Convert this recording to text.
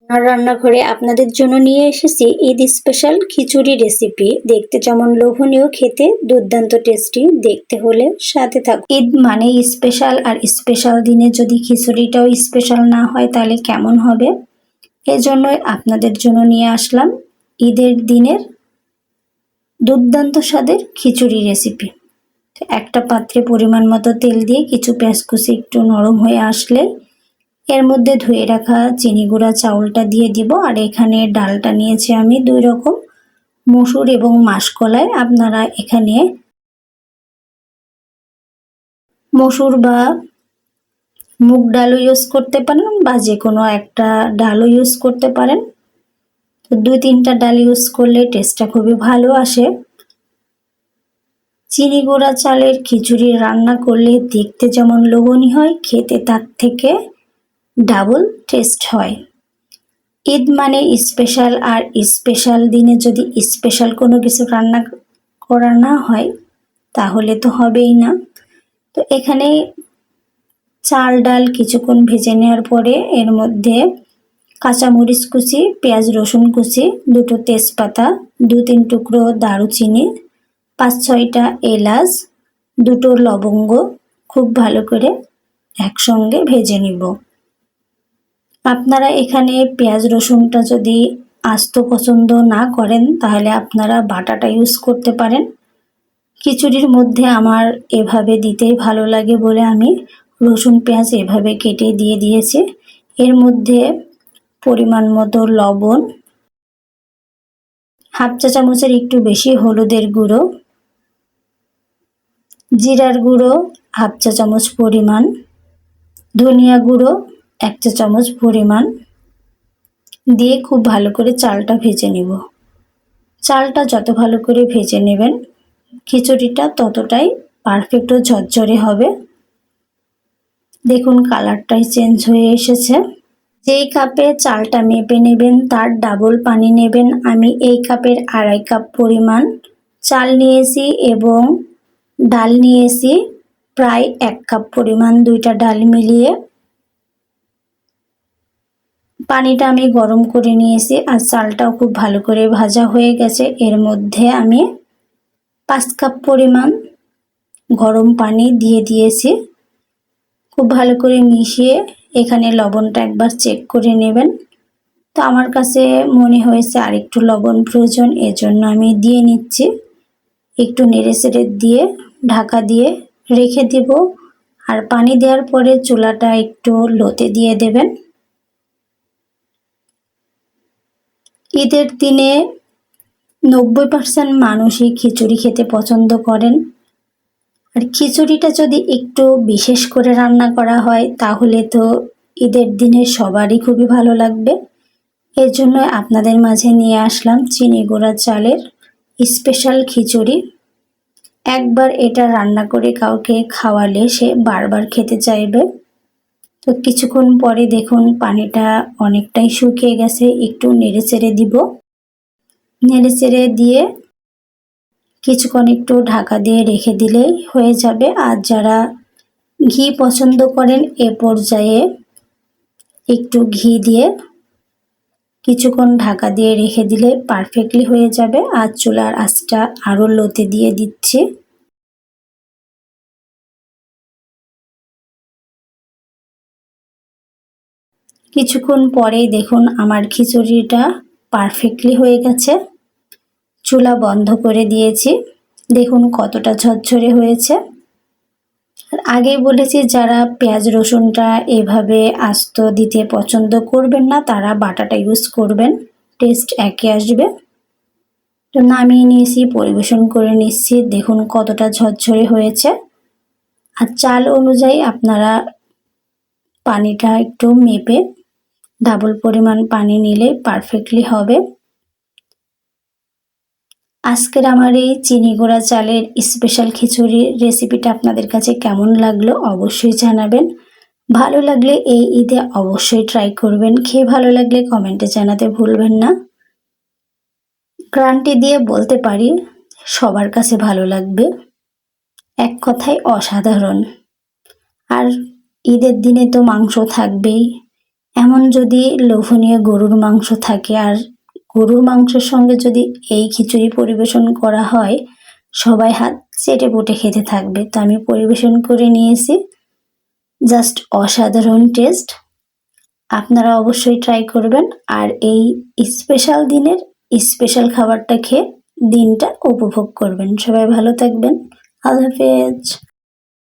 আর রান্নাঘরে আপনাদের জন্য নিয়ে এসেছি ঈদ স্পেশাল খিচুড়ি রেসিপি। দেখতে যেমন লোভনীয়, খেতে দুর্দান্ত টেস্টি। দেখতে হলে সাথে থাকুন। ঈদ মানে স্পেশাল, আর স্পেশাল দিনে যদি খিচুড়িটাও স্পেশাল না হয় তাহলে কেমন হবে। এজন্যই আপনাদের জন্য নিয়ে আসলাম ঈদের দিনের দুর্দান্ত স্বাদের খিচুড়ি রেসিপি। একটা পাত্রে পরিমাণ মতো তেল দিয়ে কিছু পেঁয়াজ কুচি একটু নরম হয়ে আসলে এর মধ্যে ধুয়ে রাখা চিনি গুঁড়া চাউলটা দিয়ে দিব। আর এখানে ডালটা নিয়েছি আমি 2 রকম, মসুর এবং মাসকলাই। আপনারা এখানে মসুর বা মুগ ডালও ইউজ করতে পারেন, বা যে কোনো একটা ডালও ইউজ করতে পারেন। তো 2-3টা ডাল ইউজ করলে টেস্টটা খুবই ভালো আসে। চিনি গুঁড়া চালের খিচুড়ি রান্না করলে দেখতে যেমন লোভনীয় হয়, খেতে তার থেকে ডাবল টেস্ট হয়। ঈদ মানে স্পেশাল, আর স্পেশাল দিনে যদি স্পেশাল কোনো কিছু রান্না করা না হয় তাহলে তো হবেই না। তো এখানে চাল ডাল কিছুক্ষণ ভেজে নেওয়ার পরে এর মধ্যে কাঁচামরিচ কুচি, পেঁয়াজ রসুন কুচি, 2টো তেজপাতা, 2-3 টুকরো দারুচিনি, 5-6টা এলাচ, 2টো লবঙ্গ খুব ভালো করে একসঙ্গে ভেজে নিব। আপনারা এখানে পেঁয়াজ রসুনটা যদি আস্ত পছন্দ না করেন তাহলে আপনারা বাটাটা ইউজ করতে পারেন। খিচুড়ির মধ্যে আমার এভাবে দিতেই ভালো লাগে বলে আমি রসুন পেঁয়াজ এভাবে কেটে দিয়ে দিয়েছি। এর মধ্যে পরিমাণ মতো লবণ, হাফ চা চামচের একটু বেশি হলুদের গুঁড়ো, জিরার গুঁড়ো হাফ চা চামচ পরিমাণ, ধনিয়া গুঁড়ো 1 চা চামচ পরিমাণ দিয়ে খুব ভালো করে চালটা ভেজে নিব। চালটা যত ভালো করে ভেজে নেবেন খিচুড়িটা ততটাই পারফেক্ট ও ঝরঝরে হবে। দেখুন কালারটাই চেঞ্জ হয়ে এসেছে। যেই কাপে চালটা মেপে নেবেন তার ডাবল পানি নেবেন। আমি এই কাপের 2.5 কাপ পরিমাণ চাল নিয়েছি এবং ডাল নিয়েছি প্রায় 1 কাপ পরিমাণ। 2টা ডাল মিলিয়ে পানিটা আমি গরম করে নিয়েছি। আর চালটাও খুব ভালো করে ভাজা হয়ে গেছে। এর মধ্যে আমি 5 কাপ পরিমাণ গরম পানি দিয়ে দিয়েছি। খুব ভালো করে মিশিয়ে এখানে লবণটা একবার চেক করে নেবেন। তো আমার কাছে মনে হয়েছে আরেকটু লবণ প্রয়োজন, এজন্য আমি দিয়ে নিচ্ছি। একটু নেড়েচেড়ে দিয়ে ঢাকা দিয়ে রেখে দেব। আর পানি দেওয়ার পরে চুলাটা একটু লোতে দিয়ে দেবেন। ঈদের দিনে 90% মানুষই খিচুড়ি খেতে পছন্দ করেন। আর খিচুড়িটা যদি একটু বিশেষ করে রান্না করা হয় তাহলে তো ঈদের দিনে সবারই খুবই ভালো লাগবে। এর জন্য আপনাদের মাঝে নিয়ে আসলাম চিনি গুঁড়া চালের স্পেশাল খিচুড়ি। একবার এটা রান্না করে কাউকে খাওয়ালে সে বারবার খেতে চাইবে। তো কিছুক্ষণ পরে দেখুন পানিটা অনেকটাই শুকিয়ে গেছে। একটু নেড়েচেড়ে দিব। নেড়েচেড়ে দিয়ে কিছুক্ষণ একটু ঢাকা দিয়ে রেখে দিলেই হয়ে যাবে। আর যারা ঘি পছন্দ করেন এ পর্যায়ে একটু ঘি দিয়ে কিছুক্ষণ ঢাকা দিয়ে রেখে দিলে পারফেক্টলি হয়ে যাবে। আর চুলার আঁচটা আরও লোতে দিয়ে দিচ্ছি। কিছুক্ষণ পরেই দেখুন আমার খিচুড়িটা পারফেক্টলি হয়ে গেছে। চুলা বন্ধ করে দিয়েছি। দেখুন কতটা ঝরঝরে হয়েছে। আর আগেই বলেছি যারা পেঁয়াজ রসুনটা এভাবে আস্ত দিতে পছন্দ করবেন না তারা বাটাটা ইউজ করবেন, টেস্ট একই আসবে। তো নামিয়ে নিয়েছি, পরিবেশন করে নিচ্ছি। দেখুন কতটা ঝরঝরে হয়েছে। আর চাল অনুযায়ী আপনারা পানিটা একটু মেপে ডাবল পরিমাণ পানি নিলে পারফেক্টলি হবে। আজকের আমার এই চিনি গুঁড়া চালের স্পেশাল খিচুড়ির রেসিপিটা আপনাদের কাছে কেমন লাগলো অবশ্যই জানাবেন। ভালো লাগলে এই ঈদে অবশ্যই ট্রাই করবেন। খেয়ে ভালো লাগলে কমেন্টে জানাতে ভুলবেন না। গ্যারান্টি দিয়ে বলতে পারি সবার কাছে ভালো লাগবে। এক কথায় অসাধারণ। আর ঈদের দিনে তো মাংস থাকবেই। এমন যদি লোভনীয় গরুর মাংস থাকে আর গরুর মাংসের সঙ্গে যদি এই খিচুড়ি পরিবেশন করা হয়, সবাই হাত চেটেপুটে খেতে থাকবে। তো আমি পরিবেশন করে নিয়েছি, জাস্ট অসাধারণ টেস্ট। আপনারা অবশ্যই ট্রাই করবেন আর এই স্পেশাল দিনের স্পেশাল খাবারটা খেয়ে দিনটা উপভোগ করবেন। সবাই ভালো থাকবেন। আল্লাহ হাফেজ।